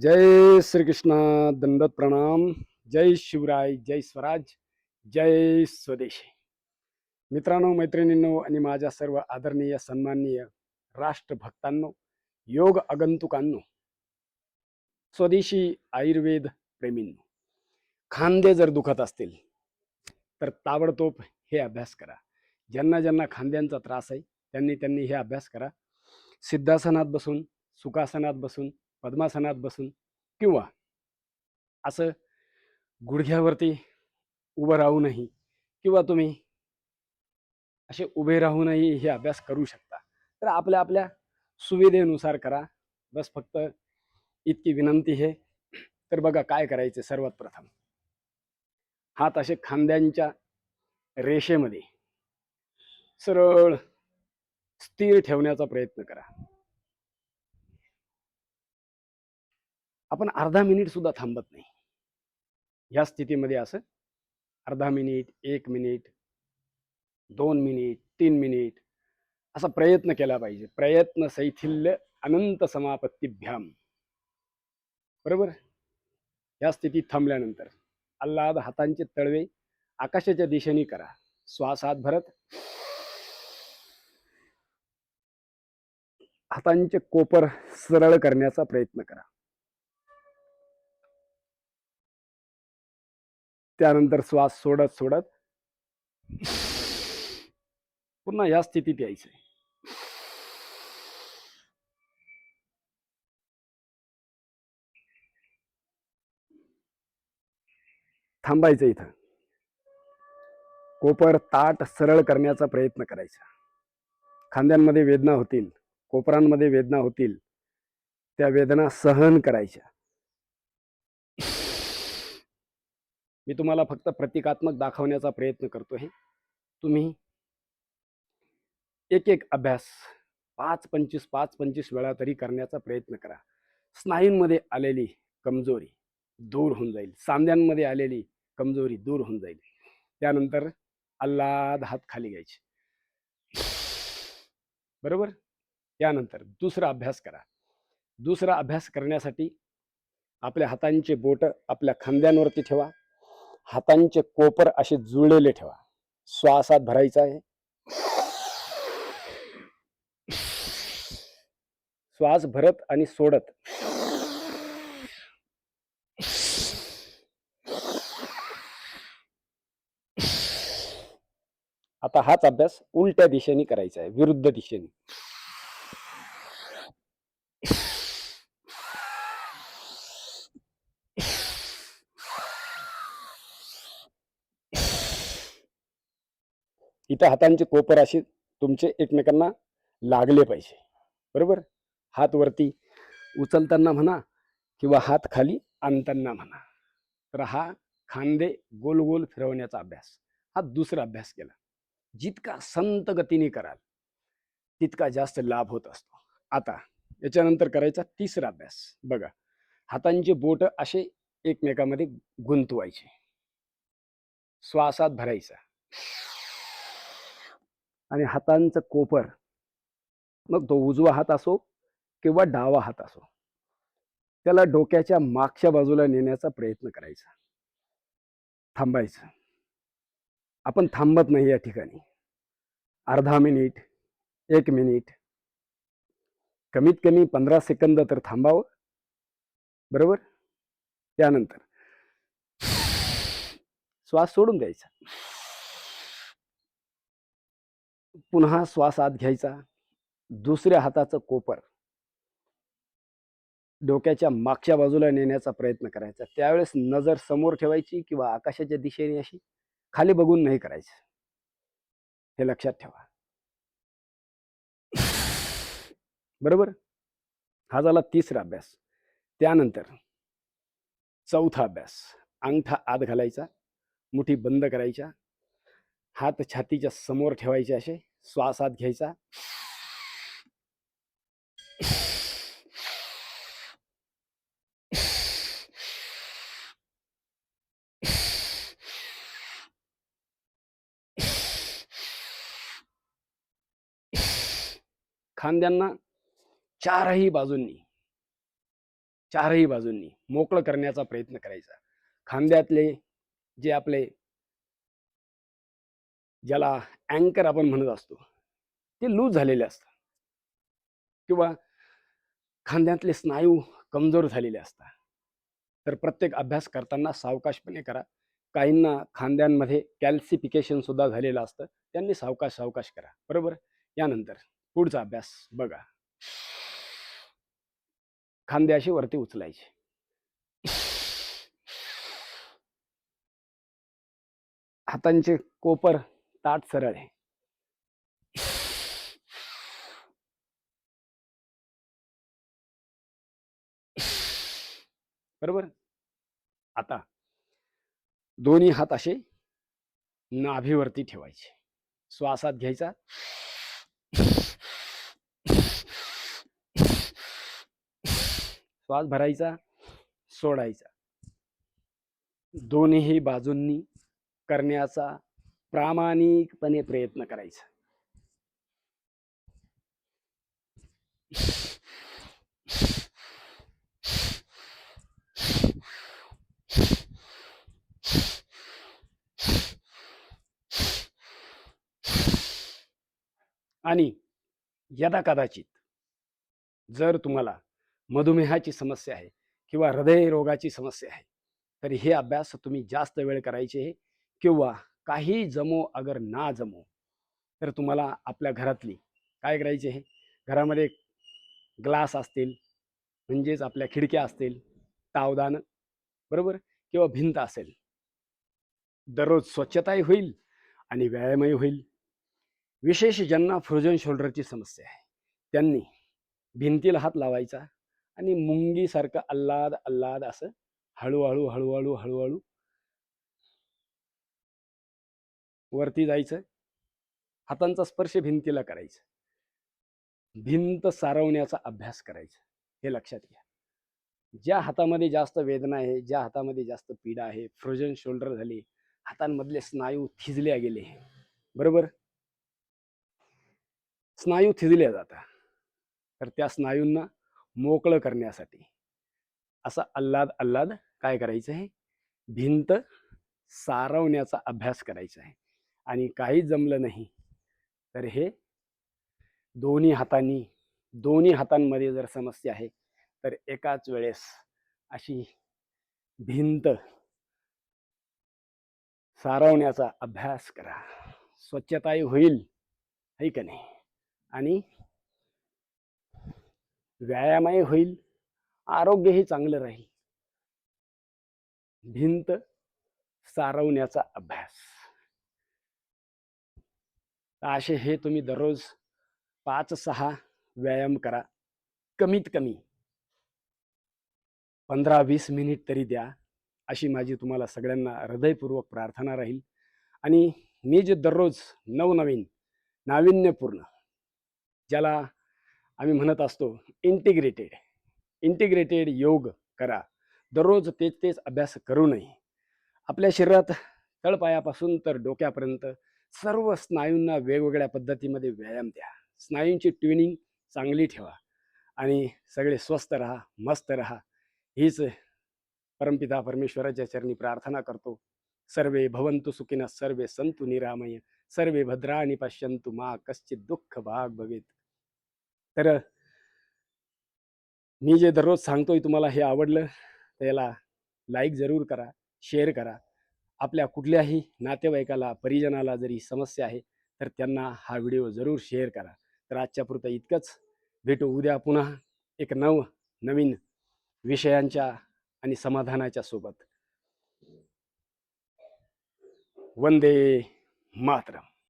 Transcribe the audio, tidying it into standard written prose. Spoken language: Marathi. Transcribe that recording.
जय श्रीकृष्ण. दंडवत प्रणाम. जय शिवराय. जय स्वराज. जय स्वदेशी. मित्रांनो, मैत्रिणींनो आणि माझ्या सर्व आदरणीय सन्माननीय राष्ट्रभक्तांनो, योग आगंतुकांनो, स्वदेशी आयुर्वेद प्रेमींनो, खांदे जर दुखत असतील तर ताबडतोब हे अभ्यास करा. ज्यांना ज्यांना खांद्यांचा त्रास आहे त्यांनी त्यांनी हे अभ्यास करा. सिद्धासनात बसून, सुखासनात बसून, पद्मासनात बसून किंवा असं गुडघ्यावरती उभं राहूनही किंवा तुम्ही असे उभे राहूनही हे अभ्यास करू शकता. तर आपल्या आपल्या सुविधेनुसार करा. बस फक्त इतकी विनंती आहे. तर बघा काय करायचं. सर्वात प्रथम हात असे खांद्यांच्या रेषेमध्ये सरळ स्थिर ठेवण्याचा प्रयत्न करा. आपण अर्धा मिनिट सुद्धा थांबत नाही. या स्थितीमध्ये असं अर्धा मिनिट, 1 मिनिट, 2 मिनिट, 3 मिनिट असा प्रयत्न केला पाहिजे. प्रयत्न शैथिल्य अनंत समापत्तीभ्याम. बरोबर. या स्थितीत थांबल्यानंतर आल्हाद हातांचे तळवे आकाशाच्या दिशेने करा. श्वास आत भरत हातांचे कोपर सरळ करण्याचा प्रयत्न करा. त्यानंतर श्वास सोडत सोडत पुन्हा या स्थितीत यायचंय. थांबायचं इथं. कोपर ताट सरळ करण्याचा प्रयत्न करायचा. खांद्यांमध्ये वेदना होतील, कोपरांमध्ये वेदना होतील, त्या वेदना सहन करायच्या. मी तुम्हाला फक्त प्रतिकात्मक दाखवण्याचा प्रयत्न करतोय. तुम्ही एक एक अभ्यास 5-25 वेळा तरी करण्याचा प्रयत्न करा. स्नायूंमध्ये आलेली कमजोरी दूर होऊन जाईल. सांध्यांमध्ये आलेली कमजोरी दूर होऊन जाईल. त्यानंतर आल्हाद हात खाली घ्यायचे. बरोबर. त्यानंतर दुसरा अभ्यास करा. दुसरा अभ्यास करण्यासाठी आपल्या हातांचे बोट आपल्या खांद्यांवरती ठेवा. हातांचे कोपर असे जुळलेले ठेवा. श्वासात भरायचा आहे. श्वास भरत आणि सोडत आता हाच अभ्यास उलट्या दिशेने करायचा आहे, विरुद्ध दिशेने. इथं हातांचे कोपर असे तुमचे एकमेकांना लागले पाहिजे. बरोबर. हात वरती उचलताना म्हणा किंवा हात खाली आणताना म्हणा. तर हा खांदे गोल गोल फिरवण्याचा अभ्यास, हा दुसरा अभ्यास केला. जितका संत गतीने कराल तितका जास्त लाभ होत असतो. आता याच्यानंतर करायचा तिसरा अभ्यास. बघा, हातांचे बोट असे एकमेकांमध्ये गुंतवायचे. श्वासात भरायचा आणि हातांचं कोपर, मग तो उजवा हात असो किंवा डावा हात असो, त्याला डोक्याच्या मागच्या बाजूला नेण्याचा प्रयत्न करायचा. थांबायचं. आपण थांबत नाही या ठिकाणी. अर्धा मिनिट, 1 मिनिट, कमीत कमी 15 सेकंद तर थांबावं. बरोबर. त्यानंतर श्वास सोडून द्यायचा. पुन्हा श्वास आत घ्यायचा. दुसऱ्या हाताचं कोपर डोक्याच्या मागच्या बाजूला नेण्याचा प्रयत्न करायचा. त्यावेळेस नजर समोर ठेवायची किंवा आकाशाच्या दिशेने अशी खाली बघून नाही करायचं. हे लक्षात ठेवा. बरोबर. हा झाला तिसरा अभ्यास. त्यानंतर चौथा अभ्यास. अंगठा आत घालायचा, मुठी बंद करायच्या, हात छातीच्या समोर ठेवायचे, असे श्वास आत घ्यायचा. खांद्यांना चारही बाजूंनी चारही बाजूंनी मोकळं करण्याचा प्रयत्न करायचा. खांद्यातले जे आपले, ज्याला अँकर आपण म्हणत असतो, ते लूज झालेले असतात किंवा खांद्यातले स्नायू कमजोर झालेले असतात. तर प्रत्येक अभ्यास करताना सावकाशपणे करा. काहींना खांद्यांमध्ये कॅल्सिफिकेशन सुद्धा झालेलं असतं, त्यांनी सावकाश सावकाश करा. बरोबर. यानंतर पुढचा अभ्यास बघा. खांदे अशी वरती उचलायचे. हातांचे कोपर ताठ सरळ आहे. बरोबर. आता दोन्ही हात असे नाभीवरती ठेवायचे. श्वासात घ्यायचा, श्वास भरायचा, सोडायचा. दोन्ही बाजूंनी करण्याचा प्रामाणिकपणे प्रयत्न करायचा. आणि यदा कदाचित जर तुम्हाला मधुमेहाची समस्या आहे किंवा हृदयरोगाची समस्या आहे, तर हे अभ्यास तुम्ही जास्त वेळ करायचे आहे. किंवा काही जमो अगर ना जमो, तर तुम्हाला आपल्या घरातली काय करायचे आहे, घरामध्ये ग्लास असतील, म्हणजेच आपल्या खिडक्या असतील, तावदान, बरोबर, किंवा भिंत असेल, दररोज स्वच्छताही होईल आणि व्यायामही होईल. विशेष ज्यांना फ्रोजन शोल्डरची समस्या आहे, त्यांनी भिंतीला हात लावायचा आणि मुंगीसारखं अल्लाद अल्लाद असं हळूहळू हळूहळू हळूहळू वरती जायचं. हातांचा स्पर्श भिंतीला करायचा. भिंत सारवण्याचा अभ्यास करायचा. हे लक्षात घ्या. ज्या हातामध्ये जास्त वेदना आहे, ज्या हातामध्ये जास्त पीडा आहे, फ्रोजन शोल्डर झाले, हातांमधले स्नायू थिजल्या गेले, बरोबर, स्नायू थिजल्या जातात, तर त्या स्नायूंना मोकळं करण्यासाठी असा अल्लाद अल्लाद काय करायचं आहे, भिंत सारवण्याचा अभ्यास करायचा आहे. आणि काही जमलं नाही तर हे दोन्ही हातांमध्ये जर समस्या आहे, तर एकाच वेळेस अशी भिंत सारवण्याचा अभ्यास करा. स्वच्छताही होईल, है का नाही, आणि व्यायामही होईल, आरोग्यही चांगलं राहील. भिंत सारवण्याचा अभ्यास. असे हे तुम्ही दररोज 5-6 व्यायाम करा. कमीत कमी 15-20 मिनिट तरी द्या, अशी माझी तुम्हाला सगळ्यांना हृदयपूर्वक प्रार्थना राहील. आणि मी जे दररोज नवनवीन नाविन्यपूर्ण, ज्याला आम्ही म्हणत असतो इंटिग्रेटेड योग करा. दररोज तेच अभ्यास करू नये. आपल्या शरीरात तळपायापासून तर डोक्यापर्यंत सर्व स्नायूंना वेगवेगळ्या पद्धतीमध्ये व्यायाम द्या. स्नायूंची ट्युनिंग चांगली ठेवा आणि सगळे स्वस्थ राहा, मस्त राहा, हीच परमपिता परमेश्वराच्या चरणी प्रार्थना करतो. सर्वे भवन्तु सुखिनः, सर्वे सन्तु निरामय, सर्वे भद्राणि पश्यन्तु मा कश्चित् दुःख भाग भवेत्. तर मी जे दररोज सांगतोय, तुम्हाला हे आवडलं तर याला लाईक जरूर करा, शेअर करा. आपल्या कुठल्याही नातेवाईकाला, परिजनाला जरी समस्या आहे, तर त्यांना हा व्हिडिओ जरूर शेअर करा. तर आजच्या पुरतं इतकंच. भेटू उद्या पुन्हा एक नवीन विषयांच्या आणि समाधानाच्या सोबत. वंदे मातरम.